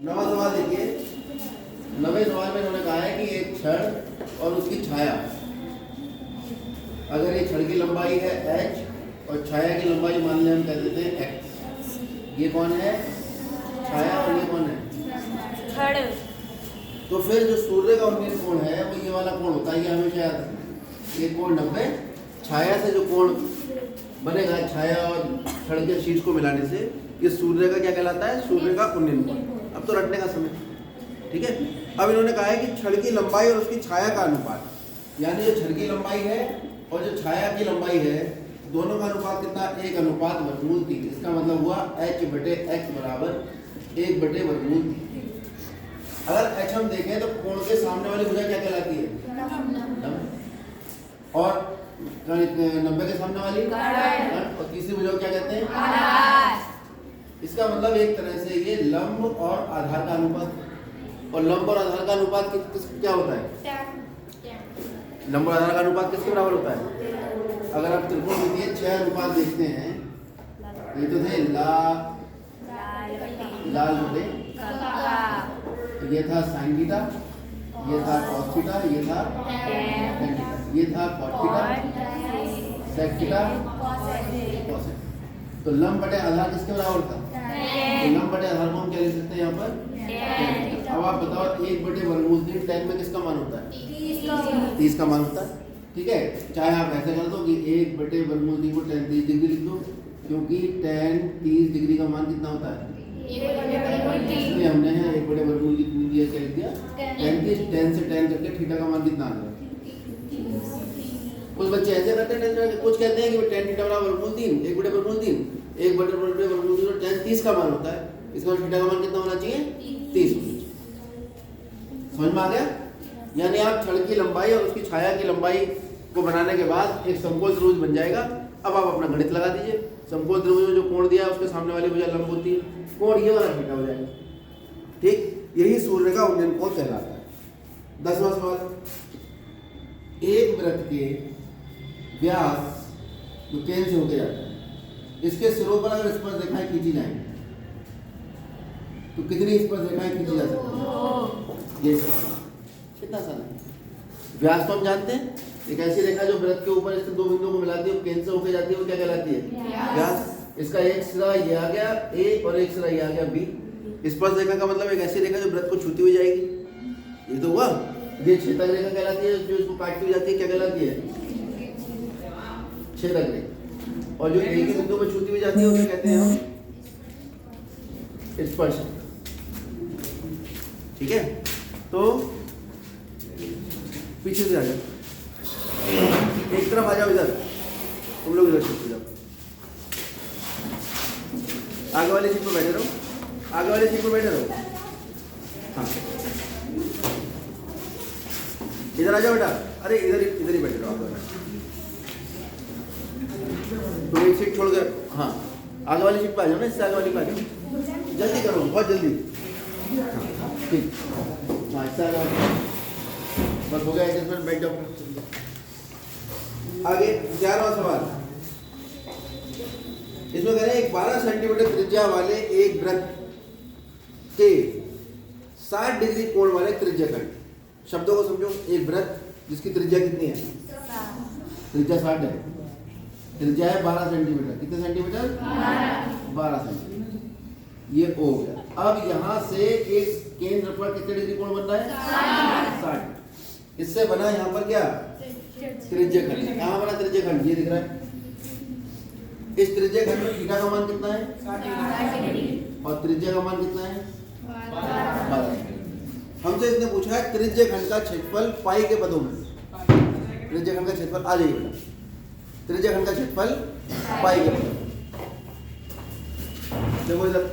नवा सवाल देखिए। नवे सवाल में उन्होंने कहा है कि एक छड़ और उसकी छाया, अगर ये छड़ की लंबाई है h और छाया की लंबाई मान लें हम कह देते हैं x। ये कौन है? छाया। और ये कौन है? छड़। तो फिर जो सूर्य का उन्मीत कोण है वो ये वाला कोण होता है, ये हमेशा याद रखें। ये कोण 90, छाया से जो कोण बनेगा छाया और छड़ के शीर्ष को मिलाने से, ये सूर्य का क्या कहलाता है? सूर्य का उन्मीत कोण। अब तो रटने का समय, ठीक है। अब इन्होंने कहा है कि छड़ की लंबाई और उसकी छाया का अनुपात, यानी जो छड़ की लंबाई है और जो छाया की लंबाई है, दोनों का अनुपात कितना? 1:3। इसका मतलब हुआ h/x बराबर 1/3। अगर h हम देखें तो कोण के सामने वाली भुजा क्या कहलाती है? और 90 के सामने वाली, और तीसरी भुजा को क्या कहते हैं? इसका मतलब एक तरह से ये लंब और आधार का अनुपात। और लंब और आधार का अनुपात क्या होता है? लंब और आधार का अनुपात किसके बराबर होता है? अगर आप त्रिकोणमितीय 6 अनुपात देखते हैं, ये तो थे लाल बटे, ये था साइन थीटा, ये था कॉस थीटा, ये था tan थीटा, ये था cot theta, sec theta, cos. तो लंब बटे आधार किसके बराबर था? तो लंब बटे आधार को हम क्या लिख सकते हैं यहाँ पर? अब आप बताओ 1/√3 tan में किसका मान होता है? 30 का मान होता है, ठीक है। चाहे आप ऐसे कर दो कि 1/√3 को tan 30 डिग्री लिख दो, क्योंकि tan 30 डिग्री का मान कितना होता है? इसलिए हमने 1/√3 दिया, क्या लिख दिया? tan 30, tan से tan करके थीटा का मान कितना आ गया? कुछ बच्चे ऐसे करते हैं, कुछ कहते हैं कि tan थीटा बराबर √3, 1/√3, 1/√3 और tan 30 का मान होता है। इसका थीटा का मान कितना होना चाहिए? 30 होना चाहिए। समझ में आ गया? यानी आप छड़ की लंबाई और उसकी छाया की लंबाई को बनाने के बाद एक समकोण त्रिभुज बन जाएगा। अब आप अपना गणित लगा दीजिए। समकोण त्रिभुज में जो कोण दिया है उसके सामने वाली भुजा लंब होती है, कोण ये वाला थीटा हो जाएगा, ठीक। यही सूर्य का उन्नयन कोण कहलाता है। 10वां सवाल, एक वृत्त के व्यास जो केंद्र से होकर जाता है, इसके सिरों पर अगर स्पर्शरेखाएं खींची जाएं तो कितनी स्पर्शरेखाएं खींची जा सकती है? ये कितना आसान है। व्यास तो हम जानते हैं, एक ऐसी रेखा जो वृत्त के ऊपर इसके दो बिंदुओं को मिलाती है, केंद्र से होकर जाती है, वो क्या कहलाती है? व्यास। इसका एक सिरा ये आ गया ए और एक सिरा ये आ गया बी। स्पर्शरेखा का मतलब एक ऐसी रेखा जो वृत्त को छूती हुई जाएगी। ये तो हुआ। ये छेदक रेखा कहलाती है, जो इसको काटती हुई जाती है, क्या कहलाती है? छेदक रेखा। और जो एक ही बिंदु पर छूती हुई जाती है उसे कहते हैं हम स्पर्श, ठीक है। तो पीछे से आ जाओ, एक तरफ आ जाओ, इधर तुम लोग इधर छूट जाओ, आगे वाली सीट पर बैठे रहो, आगे वाली सीट पर बैठे रहो। हाँ, इधर आ जाओ बेटा, अरे इधर ही बैठे रहो। तो एक सीट छोड़कर, हाँ आगे वाली सीट पर आ जाओ ना, इससे आगे वाली पर आ जाओ, जल्दी करो, बहुत जल्दी। हाँ ठीक, हाँ इससे आगे वाली बस हो गया, एडजस्टमेंट, बैठ जाओ। आगे 11वां सवाल, इसमें कह रहे हैं एक 12 सेंटीमीटर त्रिज्या वाले एक वृत्त के 60 डिग्री कोण वाले त्रिज्याखंड। शब्दों को समझो। एक वृत्त जिसकी त्रिज्या कितनी है? त्रिज्या 60 है, त्रिज्या है 12 सेंटीमीटर। कितने सेंटीमीटर? 12 सेंटीमीटर। ये ओ गया। अब यहां से एक केंद्र पर कितने डिग्री कोण बन रहा है? 60। इससे बना यहाँ पर क्या? त्रिज्याखंड। कहाँ बना त्रिज्याखंड? ये दिख रहा है। इस त्रिज्याखंड में थीटा का मान कितना है? 60 और त्रिज्या का मान कितना है? 12। हमसे इसने पूछा है त्रिज्याखंड का क्षेत्रफल पाई के पदों में। त्रिज्याखंड का क्षेत्रफल, आ जाइए बेटा, त्रिज्याखंड का क्षेत्रफल पाई के पदों में। देखो इधर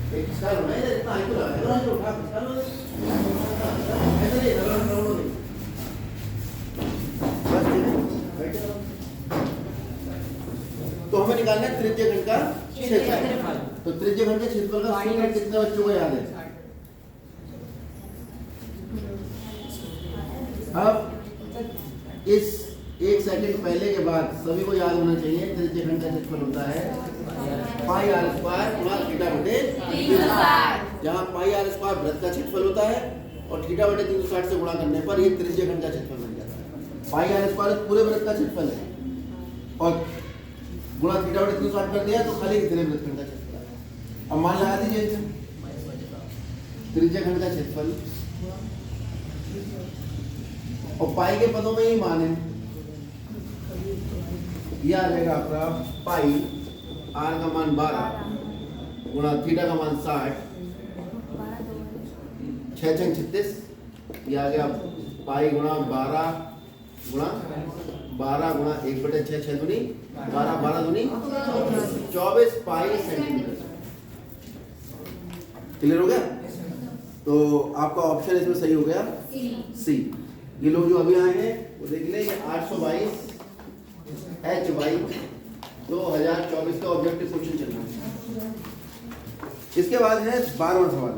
एक स्क्वायर बनाया है, इतना हाइट लगा है, तो उठा ऐसे नहीं, बस ठीक है, बैठे रहो। तो हमें निकालना है त्रिज्याखंड का क्षेत्रफल। तो त्रिज्याखंड के क्षेत्रफल का सूत्र कितने बच्चों को याद है? अब इस 1 सेकंड पहले के बाद सभी को याद होना चाहिए त्रिज्याखंड का क्षेत्रफल होता है पाई r² गुणा थीटा बटे जहाँ पाई आर स्क्वायर वृत्त का क्षेत्रफल होता है और थीटा बटे 360 से गुणा करने पर ये त्रिज्यखंड का क्षेत्रफल बन जाता है। पाई आर स्क्वायर पूरे वृत्त का क्षेत्रफल है और गुणा थीटा बटे 360 कर दिया तो खाली इतने वृत्तखंड का क्षेत्रफल है। अब मान लगा दीजिए त्रिज्यखंड का क्षेत्रफल और पाई के पदों में ही मान है, यह आ जाएगा आपका पाई आर का मान 12 गुणा थीटा का मान 60, 6 6 36, यह आ गया पाई गुणा 12 गुणा 1 बटे 6, 6 दूनी 12, 12 दूनी 24 पाई सेंटीमीटर। क्लियर हो गया? तो आपका ऑप्शन इसमें सही हो गया सी। ये लोग जो अभी आए हैं वो देख लें, ये 822 HY 2024 का ऑब्जेक्टिव क्वेश्चन चल रहा है। इसके बाद है 12वां सवाल,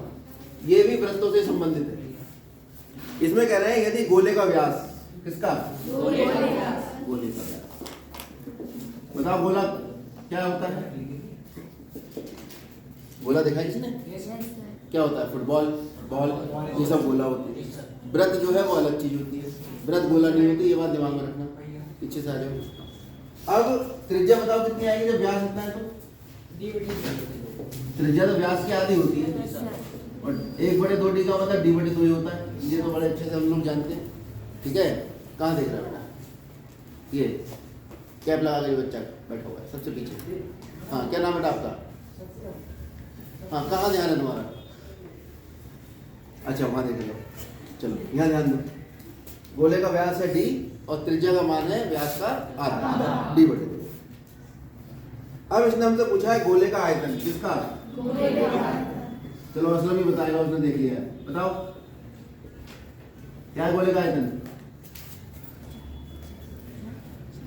ये भी वृत्तों से संबंधित है। इसमें कह रहे हैं यदि गोले का व्यास, किसका? गोले का व्यास। बताओ गोला क्या होता है? गोला देखा किसने? क्या होता है? फुटबॉल, बॉल, ये सब गोला होते हैं। वृत्त जो है वो अलग चीज होती है, वृत्त गोला नहीं होती, ये बात दिमाग में रखना। पीछे से आ जाओ। अब त्रिज्या बताओ कितनी आएगी जब व्यास इतना है तो? त्रिज्या तो व्यास की आधी होती है और 1/2D का मतलब D/2 ही होता है। ये तो बड़े अच्छे से हम लोग जानते हैं। ठीक है, कहाँ देख रहा है बेटा? ये कैप लगा के बच्चा बैठा हुआ है सबसे पीछे। हाँ, क्या नाम बेटा आपका? हाँ, कहाँ ध्यान है तुम्हारा? अच्छा, वहाँ देख लो। चलो यहाँ ध्यान दो। गोले का व्यास है D और त्रिज्या का मान है व्यास का आधा, D/2। अब इसने हमसे पूछा है गोले का आयतन, किसका? चलो असलम ही बताएगा, उसने देख लिया। बताओ क्या है गोले का आयतन?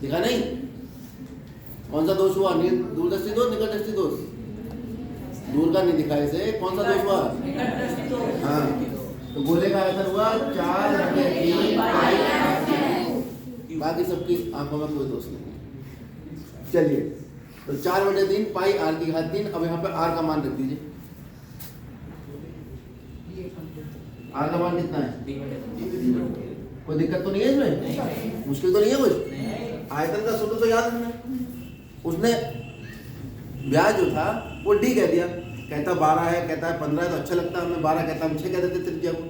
दिखा नहीं? कौन सा दोष हुआ? दूरदर्शी दोष, निकटदर्शी दोष? दूर का नहीं दिखा इसे, कौन सा दोष हुआ? हाँ, तो गोले का आयतन हुआ 4/3 पाई। बाकी सबकी आंखों में कोई दोष नहीं। चलिए, तो 4/3 पाई आर की घात 3। अब यहाँ पे आर का मान रख दीजिए। आर का मान कितना है? कोई दिक्कत तो नहीं है इसमें? मुश्किल तो नहीं है कुछ? आयतन का सूत्र तो याद रखना। उसने व्यास जो था वो डी कह दिया, कहता 12 है, कहता है 15 है, तो अच्छा लगता है हमें। 12 कहता हम 6 कह देते त्रिज्या को,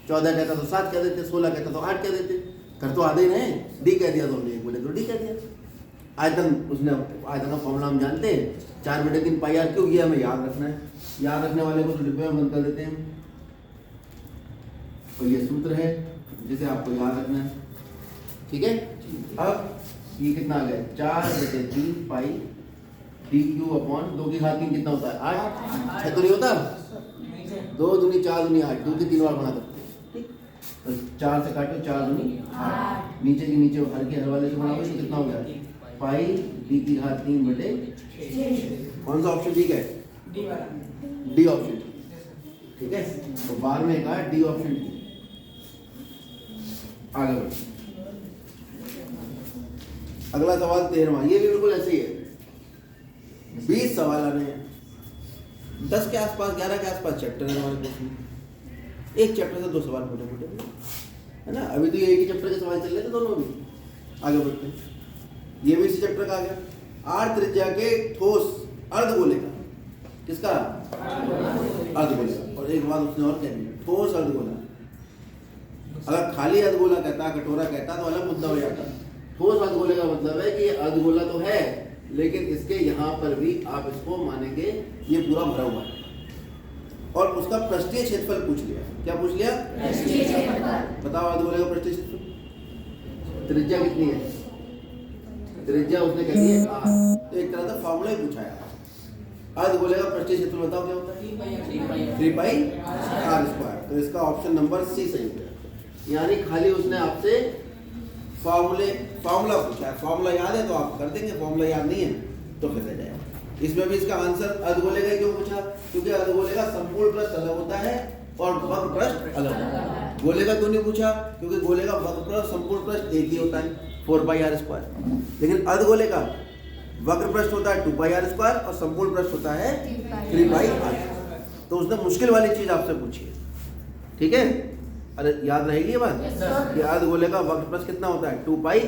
14 कहता तो 7 कह देते, 16 कहता तो 8 कह देते। कर तो आधे ही नहीं, डी कह दिया तो हमने 1 बोले तो डी कह दिया। आयतन, उसने आयतन का फॉर्मूला हम जानते हैं, 4/3 पाई आर क्यूब। ये हमें याद रखना है। याद रखने वाले को तो डिब्बे में बंद कर देते हैं। तो ये सूत्र है जिसे आपको याद रखना है। ठीक है, अब ये कितना आ गया? 4/3 पाई डी क्यूब अपॉन 2 की घात 3 कितना होता है? 8। 6 तो नहीं होता? 2 दूनी 4 दूनी 8, 2 की 3 बार बना सकते हैं। ठीक, तो 4 से काटो, 4 दूनी 8, नीचे की नीचे हर के हर वाले से बना हुआ, तो कितना हो गया? पाई डी की घात 3/6। कौन सा ऑप्शन ठीक है? D option. ठीक है, तो 12 में कहा डी ऑप्शन ठीक। आगे बढ़ो। अगला सवाल 13वां, ये भी बिल्कुल ऐसे ही है। 20 सवाल आने हैं, 10 के आसपास, 11 के आसपास चैप्टर है हमारे कोर्स में। एक चैप्टर से 2 सवाल मोटे मोटे है ना। अभी तो ये एक ही चैप्टर के सवाल चल रहे थे दोनों भी। आगे बढ़ते हैं, ये भी इसी चैप्टर का आ गया। आर त्रिज्या के ठोस अर्धगोले का, किसका? अर्धगोले का। और एक बात उसने और कह दी, ठोस अर्धगोला। अगर खाली अर्धगोला कहता, कटोरा कहता तो अलग मुद्दा हो जाता। ठोस अर्धगोले का मतलब है कि अर्धगोला तो है, लेकिन इसके यहाँ पर भी आप इसको मानेंगे ये पूरा भरा हुआ है। और उसका पृष्ठीय क्षेत्रफल पूछ लिया। क्या पूछ लिया? पृष्ठीय क्षेत्रफल। बताओ अर्धगोले का पृष्ठीय क्षेत्रफल। त्रिज्या कितनी है? त्रिज्या उसने कह दी है r। तो एक तरह का फॉर्मूला ही पूछा है। अर्धगोले का पृष्ठीय क्षेत्रफल बताओ क्या होता है? 3 पाई r स्क्वायर। तो इसका ऑप्शन नंबर सी सही है। यानी खाली उसने आपसे फॉर्मूला पूछा है। फॉर्मूला याद है तो आप कर देंगे, फॉर्मूला याद नहीं है तो फिर रह जाएगा। इसमें भी इसका आंसर अर्धगोले का क्यों पूछा? क्योंकि अर्धगोले का संपूर्ण पृष्ठ अलग होता है और वक्र पृष्ठ अलग होता है। गोले का क्यों नहीं पूछा? क्योंकि गोले का वक्र पृष्ठ संपूर्ण पृष्ठ एक ही होता है, 4 पाई r स्क्वायर। लेकिन अर्धगोले का वक्र पृष्ठ होता है 2 पाई r स्क्वायर और संपूर्ण पृष्ठ होता है 3 पाई r। तो उसने मुश्किल वाली चीज आपसे पूछी है, ठीक है। अरे याद रहेगी ये बात कि अर्ध गोले का वक्र प्लस कितना होता है 2 पाई r।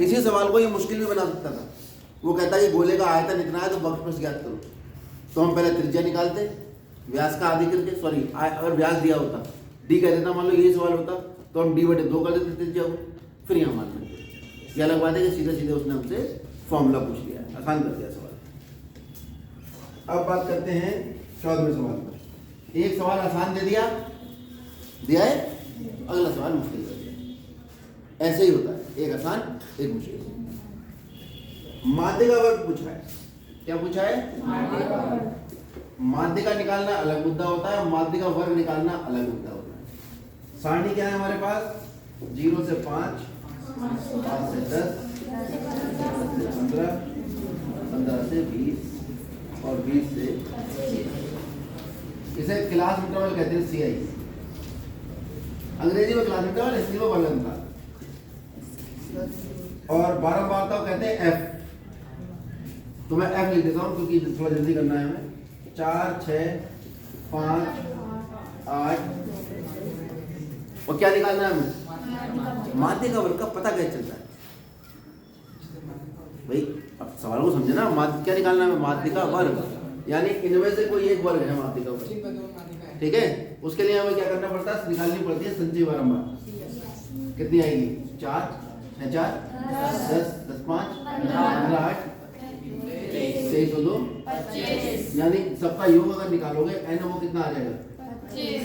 इसी सवाल को ये मुश्किल भी बना सकता था। वो कहता है कि गोले का आयतन इतना है तो वक्र प्लस ज्ञात करो। तो हम पहले त्रिज्या निकालते, व्यास का आधी करके, सॉरी अगर व्यास दिया होता डी कह देता, मान लो यही सवाल होता तो हम d/2 कर देते त्रिज्या को, फिर यहाँ मान लेते। ये अलग बात है कि सीधे सीधे उसने हमसे फॉर्मूला पूछ लिया, आसान कर दिया सवाल। अब बात करते हैं 14वें सवाल पर। एक सवाल आसान दे दिया है, अगला सवाल मुश्किल कर दिया। ऐसे ही होता है, एक आसान एक मुश्किल। माध्य का वर्ग पूछा है। क्या पूछा है? माध्य का निकालना अलग मुद्दा होता है, माध्य का वर्ग निकालना अलग मुद्दा होता है। सारणी क्या है हमारे पास? 0 से 5, 5 से 10, 10 से 15, 15 से 20 और 20 से 25। इसे क्लास इंटरवल कहते हैं, CI। अंग्रेजी में क्लास इंटरवल, हिंदी में वर्ग अंतराल। और बारंबारता को कहते हैं F। तो मैं F लिख देता हूँ क्योंकि थोड़ा जल्दी करना है हमें। 4, 6, 5, 8 और क्या निकालना है हमें? माध्य का वर्ग का पता कैसे चलता है भाई? अब सवाल को समझे ना। माध्य क्या निकालना है? माध्य का वर्ग, यानी इनमें से कोई एक वर्ग है माध्य का वर्ग, ठीक है। उसके लिए हमें क्या करना पड़ता है? निकालनी पड़ती है संचयी बारंबार। कितनी आएगी? 4, 6, 4, 10, 10, 5, 15, 8, 23 और 2, 25। यानी सबका योग अगर निकालोगे n वो कितना आ जाएगा?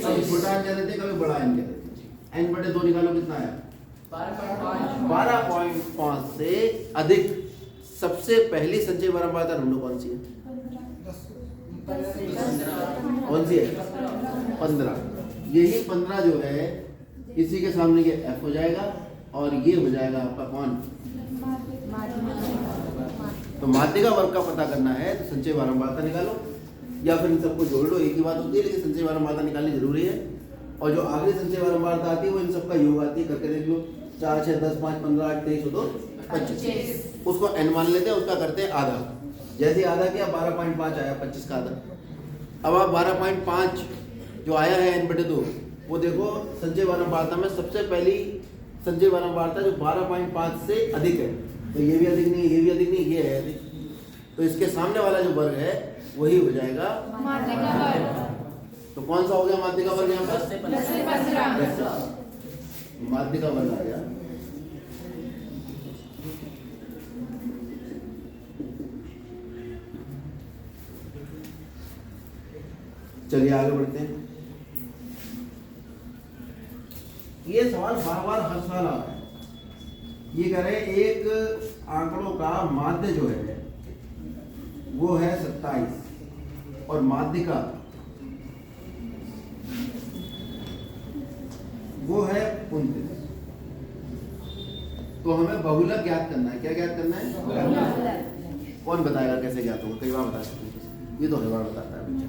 कभी छोटा n कह देते हैं, कभी बड़ा n कह देते हैं। n/2 निकालो कितना आया? 12.5 से अधिक सबसे पहली संचयी बारंबारता ढूंढो, कौन सी है? कौन सी है? 15। यही 15 जो है इसी के सामने ये F हो जाएगा और ये हो जाएगा आपका कौन? तो माध्य का वर्ग का पता करना है तो संचयी बारंबारता निकालो या फिर इन सबको जोड़ लो, एक ही बात होती है, लेकिन संचयी बारंबारता निकालनी जरूरी है। और जो आखिरी संचयी बारंबारता आती है वो इन सबका योग आती है, करके देख लो। 4, 6, 10, 5, 15, 8, 23 और 2, 25। उसको n मान लेते हैं, उसका करते हैं आधा। जैसे आधा किया 12.5 आया, 25 का आधा। अब आप 12.5 जो आया है n/2 वो देखो संचयी बारंबारता में सबसे पहली संचयी बारंबारता जो 12.5 से अधिक है, तो ये भी अधिक नहीं है, ये भी अधिक नहीं, ये है अधिक। तो इसके सामने वाला जो वर्ग है वही हो जाएगा माध्य का वर्ग। तो कौन सा हो गया माध्य का वर्ग? यहाँ पर माध्य का वर्ग आ गया। चलिए आगे बढ़ते हैं। ये सवाल बार बार हर साल आ रहा है। ये कह रहे हैं एक आंकड़ों का माध्य जो है वो है 27 और माध्य का वो है 29। तो हमें बहुलक ज्ञात करना है। क्या ज्ञात करना है? कौन बताएगा कैसे ज्ञात होगा? कई बार बता सकते हैं, ये तो हर बार बताता है बच्चा,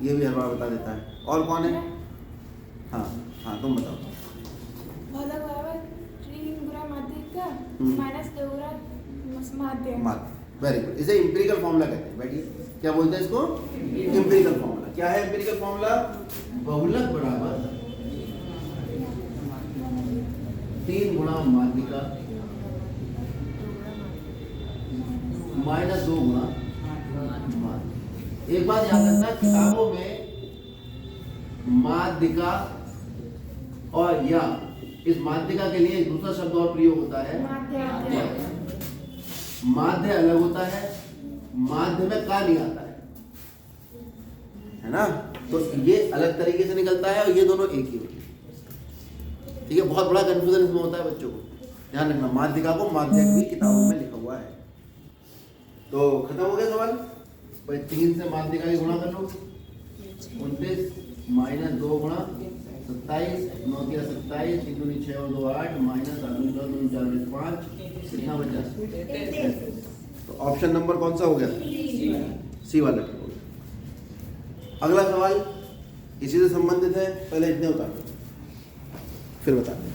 ये भी हर बार बता देता है। और कौन है? हाँ हाँ तुम बताओ। Very good. इसे इंपेरिकल फॉर्मूला कहते हैं। बैठिए, क्या बोलते हैं इसको? Empirical formula. क्या है इंपेरिकल फॉर्मूला? बहुलक बराबर 3 गुणा माध्य का -2 गुणा माध्य। एक बात याद रखना, किताबों में माध्य का और या इस माध्यिका के लिए दूसरा शब्द और प्रयोग होता है माध्य अलग होता है, माध्य में का नहीं आता है ना। तो ये अलग तरीके से निकलता है और ये दोनों एक ही होते हैं। ठीक है, बहुत बड़ा कंफ्यूजन इसमें होता है बच्चों को, ध्यान रखना। माध्यिका को माध्यक भी किताबों में लिखा हुआ है। तो खत्म हो गया सवाल। 3 से माध्यिका की गुणा कर लो, 29 -2 गुणा 27, 9 के 27, 3 दूनी 6 और 2 8, -8 4 5, कितना बचा? तो ऑप्शन नंबर कौन सा हो गया? सी वाला हो गया। अगला सवाल इसी से संबंधित है, पहले इतने उतार दो फिर बता दें।